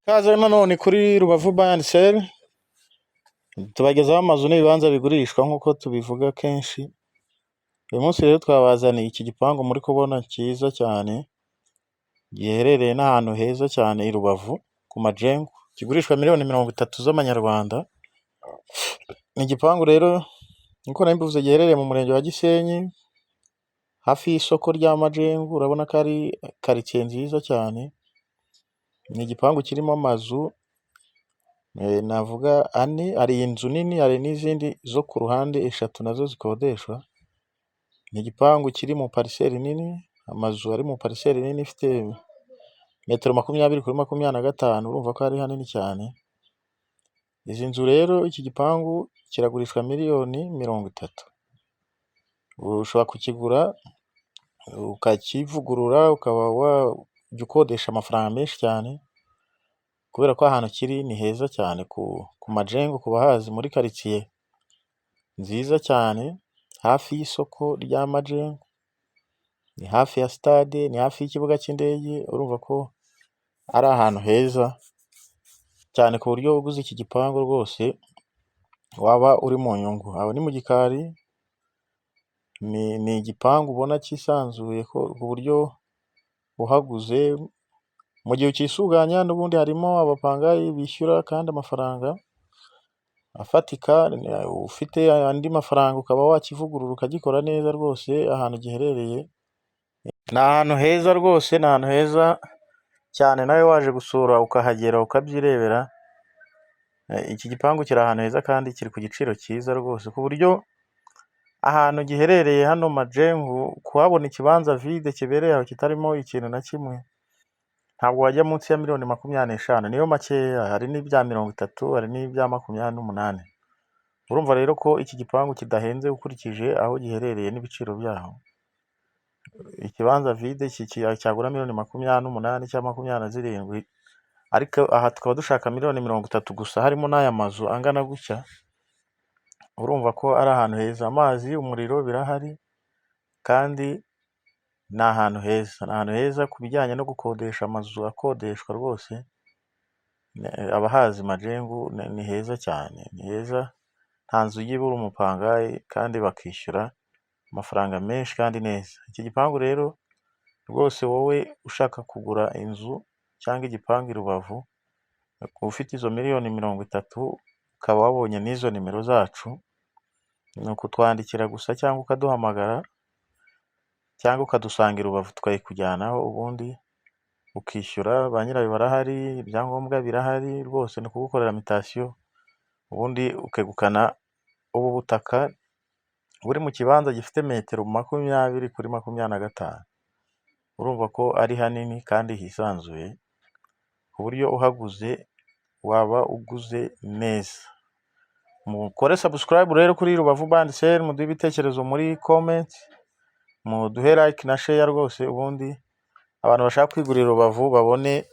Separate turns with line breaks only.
Kaze nanone kuri Rubavu Buy and Sell, tubagezaho amazu n'ibibanza bigurishwa nk'uko tubivuga kenshi. Uyu munsi rero twabazaniye iki gipangu muri kubona cyiza cyane, giherereye n'ahantu heza cyane i Rubavu ku Majengo, kigurishwa miliyoni 30 z'amanyarwanda. Ni igipangu rero nkuko nabivuze giherereye mu murenge wa Gisenyi, hafi y'isoko rya Majengo. Urabona ko ari quartier nziza cyane. Ni igipangu kirimo amazu navuga ane, hari inzu nini, hari n'izindi zo ku ruhande 3 nazo zikodeshwa. Ni igipangu kiri mu pariseri nini, amazu ari mu pariseri nini ifite metero 20 kuri 25. Urumva ko ari hanini cyane. Izi nzu rero, iki gipangu kiragurishwa miliyoni 30. Ushobora kukigura ukakivugurura, ukaba wajya ukodesha amafaranga menshi cyane, kubera ko ahantu kiri ni heza cyane ku Majengo, ku bahazi, muri quartier nziza cyane, hafi y'isoko rya Majengo, ni hafi ya stade, ni hafi y'ikibuga cy'indege. Urumva ko ari ahantu heza cyane, ku buryo uguze iki gipangu rwose waba uri mu nyungu. Aho ni mu Gikari, ni igipangu ubona cyisanzuye ku buryo uhaguze mu gihe ukisuganya, n'ubundi harimo abapangayi bishyura kandi amafaranga afatika. Ufite andi mafaranga ukaba wakivugurura ukagikora neza rwose. Ahantu giherereye ni ahantu heza rwose, ni ahantu heza cyane. Nawe waje gusura ukahagera ukabyirebera. Iki gipangu kiri ahantu heza kandi kiri ku giciro cyiza rwose, ku buryo ahantu giherereye hano Majengo, kuhabona ikibanza vide kibereye aho kitarimo ikintu na kimwe, ntabwo wajya munsi ya miliyoni 25. Niyo makeya. Hari n'ibya 30, hari n'ibya 28. Urumva rero ko iki gipangu kidahenze ukurikije aho giherereye n'ibiciro byaho. Ikibanza vide cyagura miliyoni 28 cyangwa 27, ariko aha tukaba dushaka miliyoni 30 gusa, harimo n'aya mazu angana gutya. Urumva ko ari ahantu heza, amazi, umuriro birahari, kandi ni ahantu heza. Ni ahantu heza ku bijyanye no gukodesha amazu akodeshwa rwose. Abahazi Majengo ni heza cyane, ni heza. Nta nzu yibura umupangayi kandi bakishyura amafaranga menshi kandi neza. Iki gipangu rero rwose, wowe ushaka kugura inzu cyangwa igipangu i Rubavu, ufite izo miliyoni 30, ukaba wabonye n'izo nimero zacu, ni ukutwandikira gusa cyangwa ukaduhamagara, cyangwa ukadusanga i Rubavu tukayikujyanaho, ubundi ukishyura. Ba nyirayo barahari, ibyangombwa birahari rwose, ni kugukorera mutation, ubundi ukegukana ubu butaka buri mu kibanza gifite metero 20 kuri 25. Urumva ko ari hanini kandi hisanzuye, ku buryo uhaguze waba uguze neza. Mukore subscribe rero kuri Rubavu Buy and Sell, muduhe ibitekerezo muri comment, muduhe like na share rwose, ubundi abantu bashaka kwigurira Rubavu babone